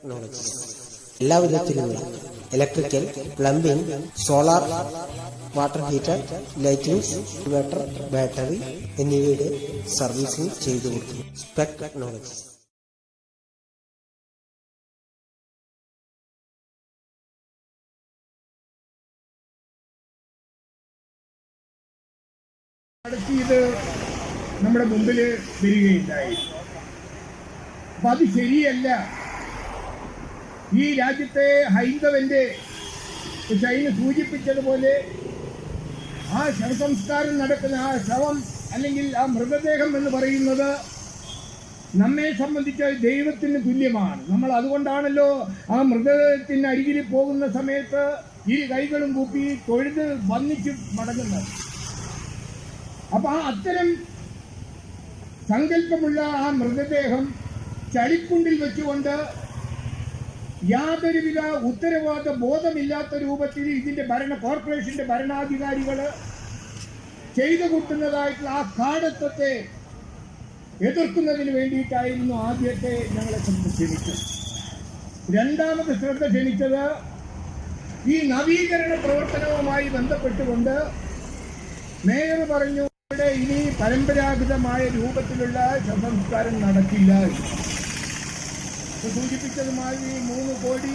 Technologies. എല്ലാവിധത്തിലുള്ള electrical, plumbing, solar, water heater, lightings, inverter, battery എന്നിവയുടെ servicing ചെയ്തു കൊടുക്കുന്നു. Spec technologies. നടത്തിയത് നമ്മുടെ മുമ്പിൽ വരികയുണ്ടായി. അപ്പൊ അത് ശരിയല്ല. ഈ രാജ്യത്തെ ഹൈന്ദവന്റെ ചൈന സൂചിപ്പിച്ചതുപോലെ ആ ശവസംസ്കാരം നടക്കുന്ന ആ ശവം അല്ലെങ്കിൽ ആ മൃതദേഹം എന്ന് പറയുന്നത് നമ്മെ സംബന്ധിച്ച് ദൈവത്തിന് തുല്യമാണ്. നമ്മൾ അതുകൊണ്ടാണല്ലോ ആ മൃതദേഹത്തിന് അരികിൽ പോകുന്ന സമയത്ത് ഇരു കൈകളും കൂപ്പി തൊഴുത് വന്നിച്ച് മടങ്ങുന്നത്. അപ്പൊ ആ അത്തരം സങ്കല്പമുള്ള ആ മൃതദേഹം ചളിക്കുണ്ടിൽ വെച്ചുകൊണ്ട് യാതൊരുവിധ ഉത്തരവാദിത്ത ബോധമില്ലാത്ത രൂപത്തിൽ ഇതിന്റെ കോർപ്പറേഷന്റെ ഭരണാധികാരികൾ ചെയ്തു കൂട്ടുന്നതായിട്ടുള്ള ആ കാടത്വത്തെ എതിർക്കുന്നതിന് വേണ്ടിയിട്ടായിരുന്നു ആദ്യത്തെ ഞങ്ങളെ ക്ഷണിച്ചത്. രണ്ടാമത് ശ്രദ്ധ ക്ഷണിച്ചത് ഈ നവീകരണ പ്രവർത്തനവുമായി ബന്ധപ്പെട്ടുകൊണ്ട് മേയർ പറഞ്ഞു, ഇവിടെ ഇനി പരമ്പരാഗതമായ രൂപത്തിലുള്ള ശവസംസ്കാരം നടക്കില്ല. സൂചിപ്പിച്ചതുമായി 3 കോടി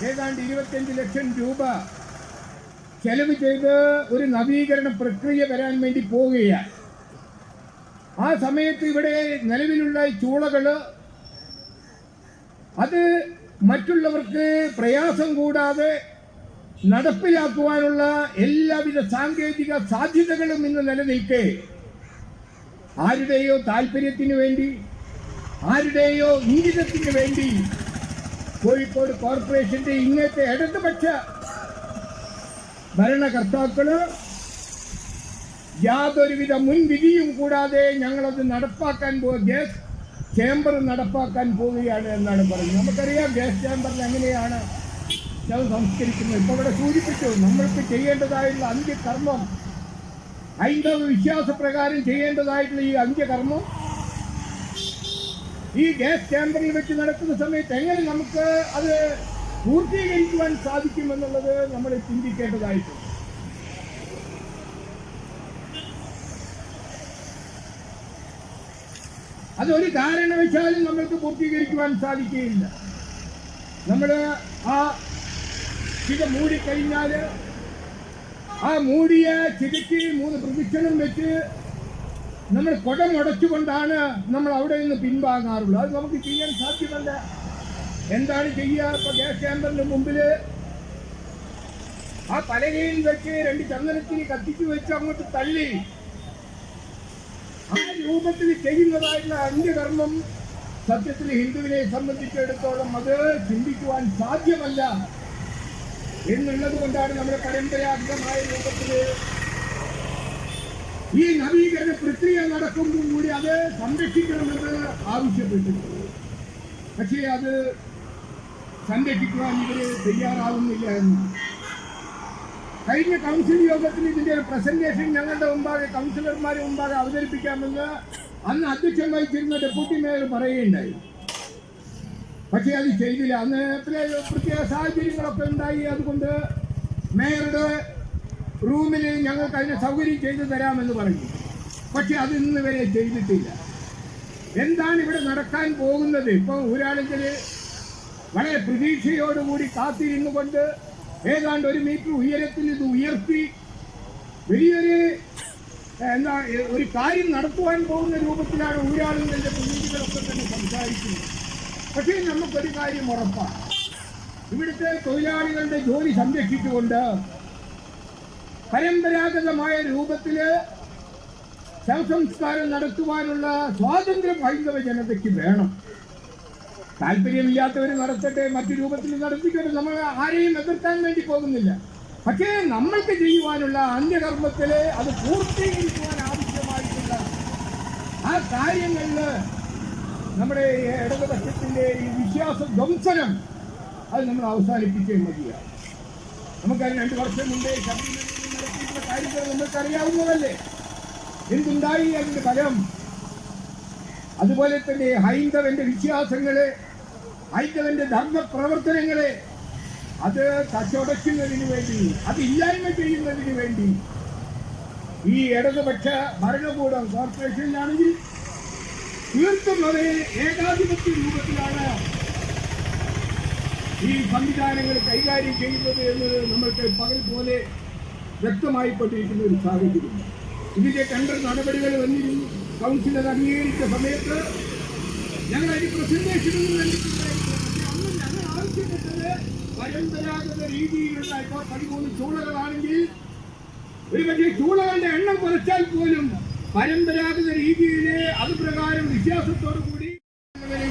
ഏതാണ്ട് 25 ലക്ഷം രൂപ ചെലവ് ചെയ്ത് ഒരു നവീകരണ പ്രക്രിയ വരാൻ വേണ്ടി പോവുകയാണ്. ആ സമയത്ത് ഇവിടെ നിലവിലുള്ള ചൂളകള് അത് മറ്റുള്ളവർക്ക് പ്രയാസം കൂടാതെ നടപ്പിലാക്കുവാനുള്ള എല്ലാവിധ സാങ്കേതിക സാധ്യതകളും ഇന്ന് നിലനിൽക്കെ ആരുടെയോ താല്പര്യത്തിന് വേണ്ടി, ആരുടെയോ ഇംഗിതത്തിന് വേണ്ടി കോഴിക്കോട് കോർപ്പറേഷന്റെ ഇന്നത്തെ ഇടതുപക്ഷ ഭരണകർത്താക്കള് യാതൊരുവിധ മുൻവിധിയും കൂടാതെ ഞങ്ങളത് നടപ്പാക്കാൻ ഗ്യാസ് ചേംബർ നടപ്പാക്കാൻ പോവുകയാണ് എന്നാണ് പറയുന്നത്. നമുക്കറിയാം ഗ്യാസ് ചേംബറിൽ എങ്ങനെയാണ് ശവം സംസ്കരിക്കുന്നത്. ഇപ്പൊ ഇവിടെ സൂചിപ്പിച്ചു, നമ്മൾക്ക് ചെയ്യേണ്ടതായിട്ടുള്ള അന്ത്യകർമ്മം, ഹൈന്ദവ വിശ്വാസപ്രകാരം ചെയ്യേണ്ടതായിട്ടുള്ള ഈ അന്ത്യകർമ്മം ഈ ഗ്യാസ് ചേംബറിൽ വെച്ച് നടക്കുന്ന സമയത്ത് എങ്ങനെ നമുക്ക് അത് പൂർത്തീകരിക്കുവാൻ സാധിക്കുമെന്നുള്ളത് നമ്മൾ ചിന്തിക്കേണ്ടതായിട്ടുണ്ട്. അതൊരു കാരണവശാലും നമ്മൾക്ക് പൂർത്തീകരിക്കുവാൻ സാധിക്കുകയില്ല. നമ്മൾ ആ ചിത മൂടിക്കഴിഞ്ഞാൽ ആ മൂടിയ ചിതയ്ക്ക് 3 പ്രദക്ഷിണം വെച്ച് നമ്മൾ കുടമുടച്ചുകൊണ്ടാണ് നമ്മൾ അവിടെ നിന്ന് പിൻവാങ്ങാറുള്ളത്. അത് നമുക്ക് ചെയ്യാൻ സാധ്യമല്ല. എന്താണ് ചെയ്യുക? ഇപ്പൊ ഗ്യാസ് ചേംബറിന്റെ മുമ്പിൽ ആ പലകയിൽ വെച്ച് 2 ചന്ദനത്തിന് കത്തിച്ചു വെച്ച് അങ്ങോട്ട് തള്ളി ആ രൂപത്തിൽ ചെയ്യുന്നതായിട്ടുള്ള അന്ത്യകർമ്മം സത്യത്തിൽ ഹിന്ദുവിനെ സംബന്ധിച്ചിടത്തോളം അത് ചിന്തിക്കുവാൻ സാധ്യമല്ല എന്നുള്ളത് കൊണ്ടാണ് നമ്മുടെ പരമ്പരാഗതമായ രൂപത്തിൽ ഈ നവീകരണ പ്രക്രിയ നടക്കുമ്പോൾ കൂടി അത് സംരക്ഷിക്കണമെന്ന് ആവശ്യപ്പെട്ടിട്ടുണ്ട്. പക്ഷേ അത് സംരക്ഷിക്കുവാൻ ഇവര് തയ്യാറാവുന്നില്ല എന്നാണ്. കഴിഞ്ഞ കൗൺസിൽ യോഗത്തിൽ ഇതിന്റെ ഒരു പ്രസന്റേഷൻ ഞങ്ങളുടെ മുമ്പാകെ കൗൺസിലർമാരുടെ മുമ്പാകെ അവതരിപ്പിക്കാമെന്ന് അന്ന് അധ്യക്ഷം വഹിച്ചിരുന്ന ഡെപ്യൂട്ടി മേയർ പറയുകയുണ്ടായി. പക്ഷേ അത് ചെയ്തില്ല. അന്ന് പ്രത്യേക സാഹചര്യങ്ങളൊക്കെ ഉണ്ടായി. അതുകൊണ്ട് മേയറുടെ റൂമിൽ ഞങ്ങൾക്ക് അതിന് സൗകര്യം ചെയ്തു തരാമെന്ന് പറഞ്ഞു. പക്ഷെ അത് ഇന്ന് വരെ ചെയ്തിട്ടില്ല. എന്താണ് ഇവിടെ നടക്കാൻ പോകുന്നത്? ഇപ്പോൾ ഒരാളെങ്കിൽ വളരെ പ്രതീക്ഷയോടുകൂടി കാത്തിരുന്നു കൊണ്ട് ഏതാണ്ട് 1 മീറ്റർ ഉയരത്തിൽ ഇത് ഉയർത്തി വലിയൊരു ഒരു കാര്യം നടത്തുവാൻ പോകുന്ന രൂപത്തിലാണ് ഊരാളുകളുടെ പ്രതിനിധികളൊക്കെ തന്നെ സംസാരിക്കുന്നത്. പക്ഷേ നമുക്കൊരു കാര്യം ഉറപ്പാണ്, ഇവിടുത്തെ തൊഴിലാളികളുടെ ജോലി സംരക്ഷിച്ചുകൊണ്ട് പരമ്പരാഗതമായ രൂപത്തില് ശവസംസ്കാരം നടത്തുവാനുള്ള സ്വാതന്ത്ര്യം ഹൈന്ദവ ജനതയ്ക്ക് വേണം. താല്പര്യമില്ലാത്തവർ നടത്തട്ടെ, മറ്റു രൂപത്തിൽ നടത്തിക്കട്ടെ, നമ്മൾ ആരെയും എതിർക്കാൻ വേണ്ടി പോകുന്നില്ല. പക്ഷേ നമ്മൾക്ക് ചെയ്യുവാനുള്ള അന്ത്യകർമ്മത്തില് അത് പൂർത്തീകരിക്കുവാൻ ആവശ്യമായിട്ടുള്ള ആ കാര്യങ്ങളിൽ നമ്മുടെ ഇടതുപക്ഷത്തിന്റെ ഈ വിശ്വാസ ധ്വംസനം അത് നമ്മൾ അവസാനിപ്പിച്ചേ മതിയാണ്. നമുക്കത് 2 വർഷം മുമ്പേ ശബരിമലയിൽ നടത്തിയിട്ടുള്ള കാര്യങ്ങൾ നമ്മൾക്കറിയാവുന്നതല്ലേ. എന്തുണ്ടായി അതിന്റെ ഫലം? അതുപോലെ തന്നെ ഹൈന്ദവന്റെ വിശ്വാസങ്ങളെ ഹൈന്ദവന്റെ ധർമ്മപ്രവർത്തനങ്ങളെ അത് തച്ചുടയ്ക്കുന്നതിന് വേണ്ടി, അത് ഇല്ലായ്മ ചെയ്യുന്നതിന് വേണ്ടി ഈ ഇടതുപക്ഷ ഭരണകൂടം കോർപ്പറേഷനിലാണെങ്കിൽ തീർത്തും അത് ഏകാധിപത്യ രൂപത്തിലാണ് ഈ സംവിധാനങ്ങൾ കൈകാര്യം ചെയ്യുന്നത് എന്നത് നമ്മൾക്ക് പകൽ പോലെ വ്യക്തമായിക്കൊണ്ടിരിക്കുന്ന ഒരു സാഹചര്യം. ഇതിന്റെ ടെൻഡർ നടപടികൾ വന്നിരുന്നു. കൗൺസിലർ അംഗീകരിച്ച സമയത്ത് ഞങ്ങൾ അതിന് പ്രസന്റേഷനൊന്നും നൽകിയിട്ടുണ്ടായിരുന്നു. അന്ന് ഞങ്ങൾ ആവശ്യപ്പെട്ടത് പരമ്പരാഗത രീതിയിലുള്ള ഇപ്പോൾ 13 ചൂളകളാണെങ്കിൽ ഒരുപക്ഷെ ചൂളകളുടെ എണ്ണം കുറച്ചാൽ പോലും പരമ്പരാഗത രീതിയിൽ അത് പ്രകാരം വിശ്വാസത്തോടു കൂടി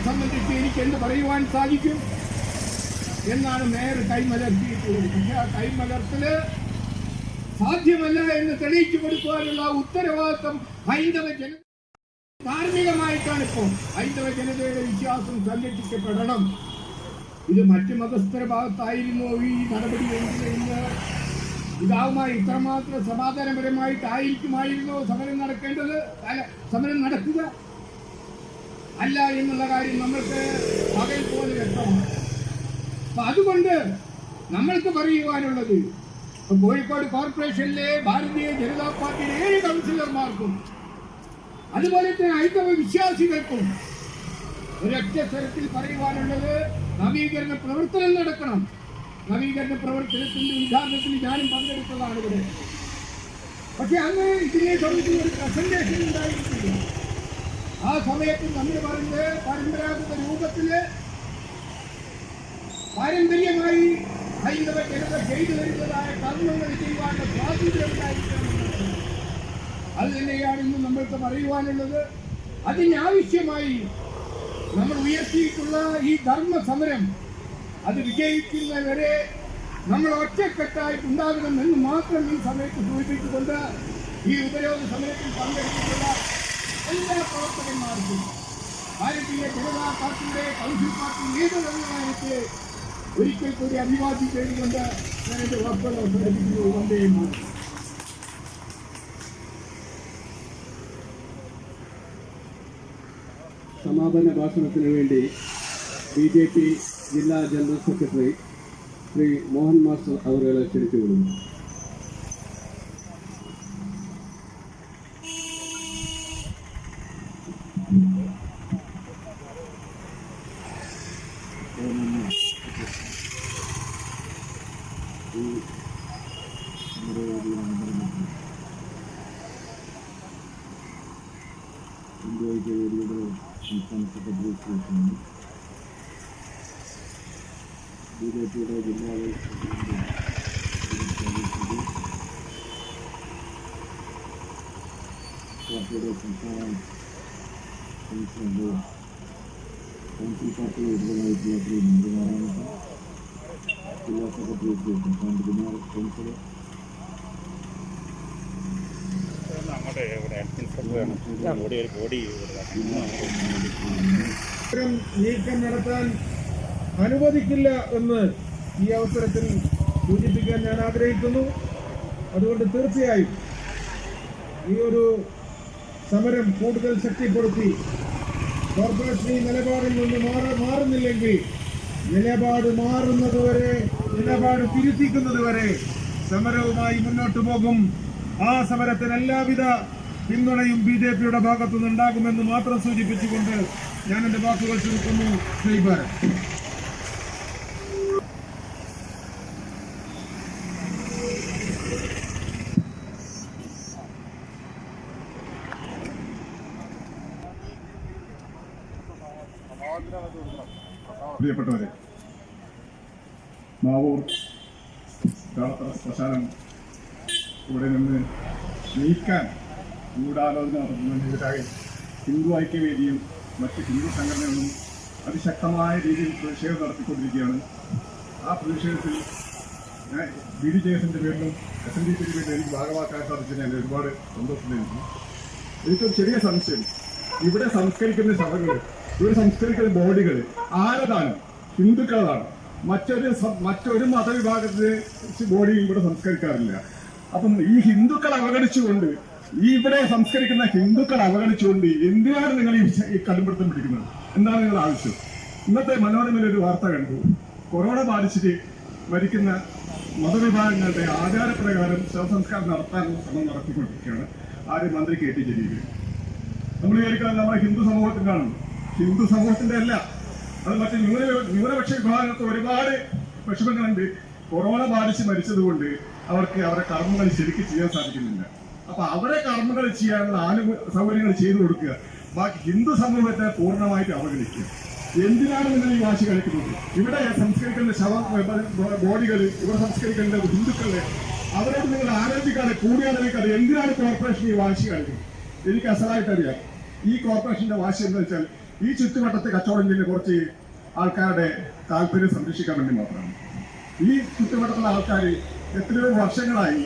സംബന്ധിച്ച് എനിക്ക് എന്ത് പറയുവാൻ സാധിക്കും എന്നാണ് മേയർ കൈമലർത്തിയിട്ടുള്ളത്. പക്ഷെ ആ കൈമലർത്തല് സാധ്യമല്ല എന്ന് തെളിയിച്ചു കൊടുക്കുവാനുള്ള ഉത്തരവാദിത്വം ഹൈന്ദവ ജന ധാർമ്മികമായിട്ടാണ്. ഇപ്പോൾ ഹൈന്ദവ ജനതയുടെ വിശ്വാസം സംരക്ഷിക്കപ്പെടണം. ഇത് മറ്റു മതസ്ഥര ഭാഗത്തായിരുന്നു ഈ നടപടി എന്ന് ഇതാവുമായി ഇത്രമാത്രം സമാധാനപരമായിട്ടായിരിക്കുമായിരുന്നോ സമരം നടക്കേണ്ടത്, സമരം നടക്കുക അല്ല എന്നുള്ള കാര്യം നമ്മൾക്ക് പകൽ പോലെ വ്യക്തമാണ്. അപ്പൊ അതുകൊണ്ട് നമ്മൾക്ക് പറയുവാനുള്ളത് കോഴിക്കോട് കോർപ്പറേഷനിലെ ഭാരതീയ ജനതാ പാർട്ടിയുടെ 7 കൗൺസിലർമാർക്കും അതുപോലെ തന്നെ ഹൈന്ദവ വിശ്വാസികൾക്കും ഒരൊറ്റ സ്വരത്തിൽ പറയുവാനുള്ളത് നവീകരണ പ്രവർത്തനം നടക്കണം. നവീകരണ പ്രവർത്തനത്തിന്റെ ഉദ്ഘാടനത്തിൽ ഞാനും പങ്കെടുത്തതാണ് ഇവിടെ. പക്ഷെ അന്ന് ഇതിനെ സംബന്ധിച്ച് ഒരു പ്രസന്റേഷൻ ഉണ്ടായിരുന്നില്ല. ആ സമയത്ത് നമ്മൾ പറഞ്ഞത് പരമ്പരാഗത രൂപത്തില് പാരമ്പര്യമായി ഹൈന്ദവ ജനത ചെയ്തു വരുന്നതായ കർമ്മങ്ങൾ ചെയ്യുവാനുള്ള സ്വാതന്ത്ര്യം ഉണ്ടായിരിക്കണമെന്ന്. അത് തന്നെയാണ് ഇന്ന് നമ്മൾക്ക് പറയുവാനുള്ളത്. അതിനാവശ്യമായി നമ്മൾ ഉയർത്തിയിട്ടുള്ള ഈ ധർമ്മ സമരം അത് വിജയിക്കുന്നവരെ നമ്മൾ ഒറ്റക്കെട്ടായിട്ടുണ്ടാകണം എന്ന് മാത്രം ഈ സമയത്ത് സൂചിപ്പിച്ചുകൊണ്ട് ഈ ഉപരോധ സമരത്തിൽ പങ്കെടുത്തിട്ടുള്ള എല്ലാ പ്രവർത്തകന്മാർക്കും ഭാരതീയ ജനതാ പാർട്ടിയുടെ കൗൺസിൽ പാർട്ടി നേതൃത്വങ്ങൾക്ക് ഒരിക്കൽ കൂടി അഭിവാദ്യം ചെയ്തുകൊണ്ട് ഞാൻ എന്റെ വാക്കുകൾ അവസാനിപ്പിക്കുന്നു. വന്ദേ മാതരം. സമാപന ഭാഷണത്തിന് വേണ്ടി BJP ജില്ലാ general secretary Shri Mohan master അവരെ ക്ഷണിച്ചുകൊള്ളുന്നു. സംസ്ഥാന സെക്രട്ടറി BJPയുടെ ജില്ലാ പാർട്ടിയുടെ സംസ്ഥാന കൗൺസിൽ പാർട്ടി എതിരായിട്ടുള്ള ശ്രീ മന്ത്രിനാരായണൻ, ജില്ലാ സെക്രട്ടറി ശ്രീ പ്രശാന്ത് കുമാർ, കൗൺസിലർ നീക്കം നടത്താൻ അനുവദിക്കില്ല എന്ന് ഈ അവസരത്തിൽ സൂചിപ്പിക്കാൻ ഞാൻ ആഗ്രഹിക്കുന്നു. അതുകൊണ്ട് തീർച്ചയായും ഈ ഒരു സമരം കൂടുതൽ ശക്തിപ്പെടുത്തി കോർപ്പറേഷൻ ഈ നിലപാടിൽ നിന്ന് മാറുന്നില്ലെങ്കിൽ നിലപാട് മാറുന്നതുവരെ, നിലപാട് തിരുത്തിക്കുന്നതുവരെ സമരവുമായി മുന്നോട്ട് പോകും. ആ സമരത്തിന് എല്ലാവിധ പിന്തുണയും BJPയുടെ ഭാഗത്തുനിന്ന് ഉണ്ടാകുമെന്ന് മാത്രം സൂചിപ്പിച്ചുകൊണ്ട് ഞാൻ എന്റെ വാക്കുകൾ ചുരുക്കുന്നു. ജയ് ഭാരത്. പ്രിയപ്പെട്ടവരെ, മാവൂർ കളത്തറ ശ്മശാനം ഇവിടെ നിന്ന് നീക്കാൻ ഗൂഢാലോചന നടത്തുന്നതിനെതിരായി ഹിന്ദു ഐക്യവേദിയും മറ്റ് ഹിന്ദു സംഘടനകളും അതിശക്തമായ രീതിയിൽ പ്രതിഷേധം നടത്തിക്കൊണ്ടിരിക്കുകയാണ്. ആ പ്രതിഷേധത്തിൽ ഞാൻ BDJS-ന്റെ പേരിലും SNDPയുടെ പേരിലും എനിക്ക് ഭാഗമാക്കാൻ സാധിച്ചതിന് ഞാൻ ഒരുപാട് സന്തോഷത്തിലേക്ക്. എനിക്കൊരു ചെറിയ സംശയം, ഇവിടെ സംസ്കരിക്കുന്ന സഭകൾ, ഇവിടെ സംസ്കരിക്കുന്ന ബോഡികൾ ആരതാണ്? ഹിന്ദുക്കളാണ്. മറ്റൊരു മതവിഭാഗത്തിലെ ബോഡിയും ഇവിടെ സംസ്കരിക്കാറില്ല. അപ്പം ഈ ഹിന്ദുക്കൾ അവഗണിച്ചുകൊണ്ട്, ഈ ഇവിടെ സംസ്കരിക്കുന്ന ഹിന്ദുക്കൾ അവഗണിച്ചുകൊണ്ട് എന്തിനാണ് നിങ്ങൾ ഈ കടുംപിടുത്തം പിടിക്കുന്നത്? എന്താണ് നിങ്ങളുടെ ആവശ്യം? ഇന്നത്തെ മനോരമയിൽ ഒരു വാർത്ത കണ്ടു. കൊറോണ ബാധിച്ചിട്ട് മരിക്കുന്ന മതവിഭാഗങ്ങളുടെ ആചാരപ്രകാരം ശവസംസ്കാരം നടത്താൻ ശ്രമം നടത്തിക്കൊണ്ടിരിക്കുകയാണ് മന്ത്രി KT ജലീൽ. നമ്മൾ വിചാരിക്കുന്നത് നമ്മുടെ ഹിന്ദു സമൂഹത്തിൻ്റെയാണ്. ഹിന്ദു സമൂഹത്തിന്റെ അല്ല, അത് മറ്റ് ന്യൂനപക്ഷ വിഭാഗങ്ങൾക്ക് ഒരുപാട് വിഷമങ്ങളുണ്ട്. കൊറോണ ബാധിച്ച് മരിച്ചതുകൊണ്ട് അവർക്ക് അവരുടെ കർമ്മങ്ങൾ ശരിക്കും ചെയ്യാൻ സാധിക്കുന്നില്ല. അപ്പൊ അവരെ കർമ്മങ്ങൾ ചെയ്യാനുള്ള സൗകര്യങ്ങൾ ചെയ്തു കൊടുക്കുക, ബാക്കി ഹിന്ദു സമൂഹത്തെ പൂർണ്ണമായിട്ട് അവഗണിക്കുക. എന്തിനാണ് നിങ്ങൾ ഈ വാശി കളിക്കുന്നത്? ഇവിടെ സംസ്കരിക്കേണ്ട ബോഡികൾ ഇവിടെ സംസ്കരിക്കേണ്ട ഹിന്ദുക്കളെ അവരോട് നിങ്ങൾ ആലോചിക്കാതെ കൂടിയാലോചിക്കാതെ എന്തിനാണ് കോർപ്പറേഷൻ ഈ വാശി കളിക്കുന്നത്? എനിക്ക് അസലായിട്ടറിയാം. ഈ കോർപ്പറേഷന്റെ വാശി എന്ന് വെച്ചാൽ ഈ ചുറ്റുവട്ടത്തെ കച്ചവടം ചെയ്യുന്ന കുറച്ച് ആൾക്കാരുടെ താല്പര്യം സംരക്ഷിക്കാൻ വേണ്ടി മാത്രമാണ്. ഈ ചുറ്റുവട്ടത്തുള്ള ആൾക്കാർ എത്രയോ വർഷങ്ങളായി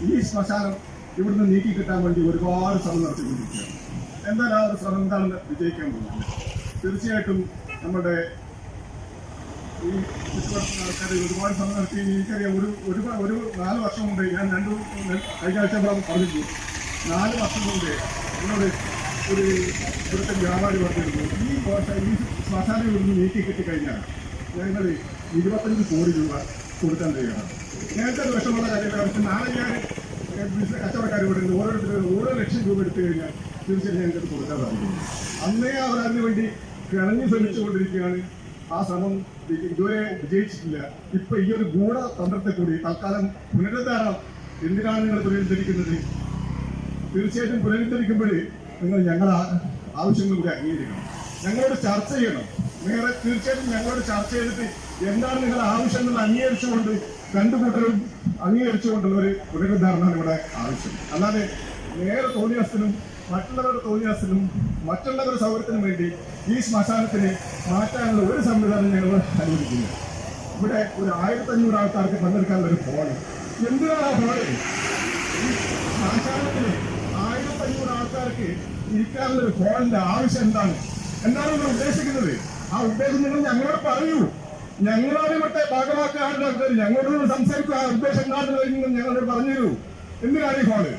ഈ ശ്മശാനം ഇവിടുന്ന് നീക്കി കിട്ടാൻ വേണ്ടി ഒരുപാട് ശ്രമം നടത്തിക്കൊണ്ടിരിക്കുകയാണ്. എന്തായാലും ആ ഒരു ശ്രമം എന്താണെന്ന് വിജയിക്കാൻ പോകുന്നത്. തീർച്ചയായിട്ടും നമ്മുടെ ഈ ചുറ്റുവട്ടത്തുള്ള ആൾക്കാർ ഒരുപാട് ശ്രമം നടത്തി. എനിക്കറിയാം, ഒരു 4 വർഷം മുമ്പ് ഞാൻ കഴിഞ്ഞ ആഴ്ച പറഞ്ഞിരുന്നു. 4 വർഷം മുമ്പ് എന്നോട് ഒരു ഇവിടുത്തെ വ്യാപാരി പറഞ്ഞിരുന്നു, ഈ ശ്മശാനം ഇവിടുന്ന് നീക്കി കിട്ടിക്കഴിഞ്ഞാൽ ഞങ്ങൾ 25 കോടി രൂപ കൊടുക്കാൻ തയ്യാറാണ്. നേരത്തെ വിഷമുള്ള കാര്യമില്ല. നാളെ ഞാൻ കച്ചവടക്കാർ പറയുന്നത് ഓരോരുത്തരും 1 ലക്ഷം രൂപ എടുത്തു കഴിഞ്ഞാൽ തീർച്ചയായും ഞങ്ങൾക്ക് കൊടുക്കാൻ സാധിക്കുന്നു. അന്നേ അവർ അതിനുവേണ്ടി കിണഞ്ഞു ശ്രമിച്ചുകൊണ്ടിരിക്കുകയാണ്. ആ ശ്രമം ഇതുവരെ വിജയിച്ചിട്ടില്ല. ഇപ്പൊ ഈ ഒരു ഗൂഢതന്ത്രത്തെ കൂടി തൽക്കാലം പുനരുദ്ധാരണം എന്തിനാണ് നിങ്ങൾ പുനരുദ്ധരിക്കുന്നത്? തീർച്ചയായിട്ടും പുനരുദ്ധരിക്കുമ്പോൾ നിങ്ങൾ ഞങ്ങളുടെ ആവശ്യങ്ങൾ കൂടി അംഗീകരിക്കണം, ഞങ്ങളോട് ചർച്ച ചെയ്യണം. തീർച്ചയായിട്ടും ഞങ്ങളോട് ചർച്ച ചെയ്തിട്ട് എന്താണ് നിങ്ങളുടെ ആവശ്യം എന്നുള്ളത് അംഗീകരിച്ചുകൊണ്ട് രണ്ടുകൂട്ടരും അംഗീകരിച്ചുകൊണ്ടുള്ള ഒരു പുനരുദ്ധാരണമാണ് ഇവിടെ ആവശ്യം. അല്ലാതെ നേരെ തോന്നിയാസത്തിനും മറ്റുള്ളവരുടെ തോന്നിയാസത്തിനും മറ്റുള്ളവരുടെ സൗകര്യത്തിനും വേണ്ടി ഈ ശ്മശാനത്തിന് മാറ്റാനുള്ള ഒരു സംവിധാനം ഞങ്ങൾ അനുവദിക്കില്ല. ഇവിടെ ഒരു 1500 ആൾക്കാർക്ക് പങ്കെടുക്കാനുള്ള ഒരു ഹോള്, എന്തിനാണ് ആ ഹോള്? ഈ ശ്മശാനത്തിന് 1500 ആൾക്കാർക്ക് ഇരിക്കാനുള്ള ഒരു ഹോളിന്റെ ആവശ്യം എന്താണ് നിങ്ങൾ ഉദ്ദേശിക്കുന്നത്? ആ ഉദ്ദേശം നിങ്ങൾ ഞങ്ങളോട് പറയൂ. ഞങ്ങളോട് ഇവിടെ ഭാഗമാക്കാനുള്ള ആൾക്കാർ ഞങ്ങളോട് സംസാരിക്കുക. ആ ഉദ്ദേശം എന്താണെന്ന് ഞങ്ങളോട് പറഞ്ഞു തരൂ. എന്തിനാണ് ഈ ഹോള്?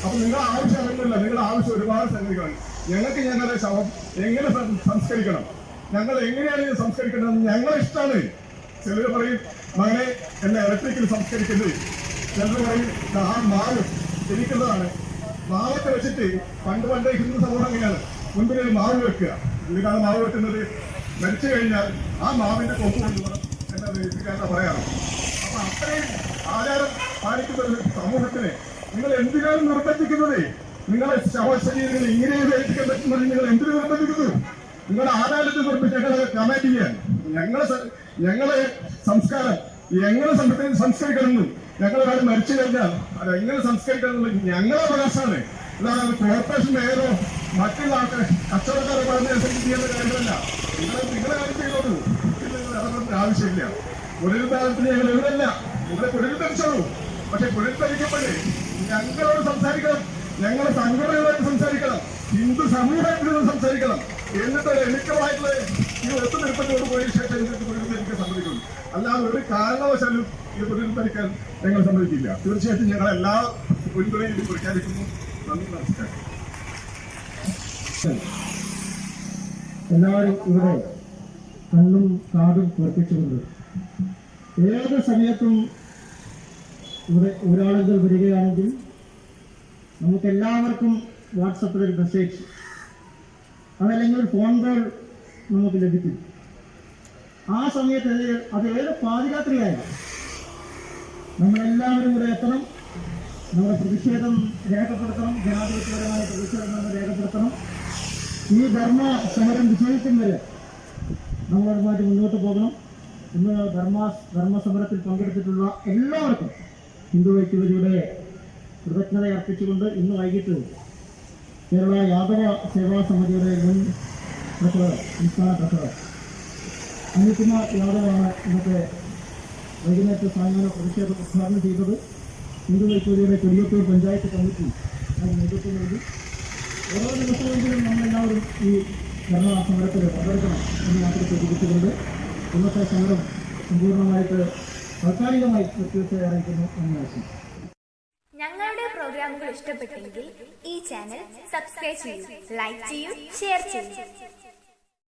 അപ്പൊ നിങ്ങളുടെ ആവശ്യം അങ്ങനെയല്ല. നിങ്ങളുടെ ആവശ്യം ഒരുപാട് സംഗതികളാണ്. ഞങ്ങൾക്ക് ഞങ്ങളുടെ ശവം എങ്ങനെ സംസ്കരിക്കണം, ഞങ്ങൾ എങ്ങനെയാണ് ഇത് സംസ്കരിക്കേണ്ടതെന്ന് ഞങ്ങളെ ഇഷ്ടമാണ്. ചിലർ പറയും മകനെ എന്നെ ഇലക്ട്രിക്കിൽ സംസ്കരിക്കുന്നത്, ചിലർ പറയും ആ മാവ് എനിക്കുള്ളതാണ്. മാവൊക്കെ വെച്ചിട്ട് പണ്ട് ഹിന്ദു സമൂഹം എങ്ങനെയാണ് മുൻപിൽ മാവ് വെക്കുക. എന്തിനാണ് മാവ് വെക്കുന്നത്? മരിച്ചു കഴിഞ്ഞാൽ ആ മാവിന്റെ കൊമ്പ് കൊണ്ടുപോകണം എന്നാണ് പറയാറ്. അപ്പൊ അത്രയും ആചാരം പാലിക്കുന്ന ഒരു സമൂഹത്തിനെ നിങ്ങൾ എന്തിനാണ് നിർബന്ധിക്കുന്നത്? നിങ്ങളെ ശവശരീരങ്ങൾ ഇങ്ങനെ ഉപയോഗിക്കാൻ പറ്റുന്നത് നിങ്ങൾ എന്തിനു നിർബന്ധിക്കുന്നു? നിങ്ങളുടെ ആദായത്തെ നിർമ്മിച്ച് ഞങ്ങളെ കമാൻഡ് ചെയ്യാൻ ഞങ്ങളെ സംസ്കാരം എങ്ങനെ സംസ്കരിക്കണമെന്നും ഞങ്ങളൊരാൾ മരിച്ചു കഴിഞ്ഞാൽ അത് എങ്ങനെ സംസ്കരിക്കണം എന്നുള്ളത് ഞങ്ങളെ അവകാശമാണ്. അല്ലാതെ കോർപ്പറേഷൻ മേയറോ മറ്റുള്ള ആൾക്കാർ കച്ചവടക്കാരെ പറഞ്ഞനുസരിച്ച് ചെയ്യുന്ന കാര്യങ്ങളല്ല. നിങ്ങളെ കാര്യം ചെയ്തോളൂ. നിങ്ങൾ ഇടപെടേണ്ട ആവശ്യമില്ല. പുനരുദ്ധാരണത്തിന് ഞങ്ങൾ എവിടെയല്ല, നിങ്ങളെ പുനരുദ്ധരിച്ചോളൂ. പക്ഷെ പുനരുദ്ധരിക്കപ്പെടേ ഞങ്ങളോട് സംസാരിക്കണം, ഞങ്ങളെ സംഘടനകളായിട്ട് സംസാരിക്കണം, ഹിന്ദു സമൂഹമായിട്ട് സംസാരിക്കണം. എന്നിട്ട് എളുപ്പമായിട്ടുള്ള ഈ ഒത്തുനിൽപ്പത്തോട് പോയ ശേഷം നിങ്ങൾക്ക് പുനരുദ്ധരിക്കാൻ സമ്മതിക്കുന്നു. അല്ലാതെ ഒരു കാരണവശാലും ഇത് പുനരുദ്ധരിക്കാൻ ഞങ്ങൾ സമ്മതിക്കില്ല. തീർച്ചയായിട്ടും ഞങ്ങൾ എല്ലാ പിന്തുണയും ഇത് പ്രഖ്യാപിക്കുന്നു. നന്ദി, നമസ്കാരം. എല്ലാവരും ഇവിടെ കണ്ണും കാതും പൊറപ്പിച്ചുകൊണ്ട് ഏത് സമയത്തും ഇവിടെ ഒരാളുകൾ വരികയാണെങ്കിൽ നമുക്കെല്ലാവർക്കും വാട്സപ്പിൽ ഒരു മെസ്സേജ്, അതല്ലെങ്കിൽ ഒരു ഫോൺ കോൾ നമുക്ക് ലഭിക്കും. ആ സമയത്ത് അത് ഏത് പാതിരാത്രിയായാലും നമ്മളെല്ലാവരും ഇവിടെ എത്തണം, നമ്മുടെ പ്രതിഷേധം രേഖപ്പെടുത്തണം, ജനാധിപത്യപരമായ പ്രതിഷേധം നമ്മൾ രേഖപ്പെടുത്തണം. ഈ ധർമ്മ സമരം വിജയിക്കുന്നവരെ നമ്മളതുമായിട്ട് മുന്നോട്ട് പോകണം. ഇന്ന് ധർമ്മസമരത്തിൽ പങ്കെടുത്തിട്ടുള്ള എല്ലാവർക്കും ഹിന്ദു ഐക്യവേദിയുടെ കൃതജ്ഞത അർപ്പിച്ചുകൊണ്ട് ഇന്ന് വൈകിട്ട് കേരള യാദവ സേവാ സമിതിയുടെ മുൻ ട്രഷറർ, സംസ്ഥാന ട്രഷറർ അനിൽകുമാർ യാദവാണ് ഇന്നത്തെ വൈകുന്നേരത്തെ സായങ്കാല പ്രതിഷേധം ഉദ്ഘാടനം ചെയ്തത്. ഹിന്ദു ഐക്യവേദിയുടെ കൊടിയത്തൂർ പഞ്ചായത്ത് കമ്മിറ്റി അതിന് നേതൃത്വം നൽകി. ഓരോ ദിവസമെങ്കിലും നമ്മളെല്ലാവരും ഈ ധർമ്മ സമരത്തിൽ പങ്കെടുക്കണം എന്ന് മാത്രം സൂചിപ്പിച്ചുകൊണ്ട് ഇന്നത്തെ സമരം സമ്പൂർണ്ണമായിട്ട് താൽക്കാലികമായി നിർത്തിവെച്ചറിയിക്കുന്നു എന്ന് ആശംസിക്കുന്നു. ഞങ്ങളുടെ പ്രോഗ്രാമുകൾ ഇഷ്ടപ്പെട്ടെങ്കിൽ ഈ ചാനൽ സബ്സ്ക്രൈബ് ചെയ്യൂ, ലൈക്ക് ചെയ്യൂ, ഷെയർ ചെയ്യൂ.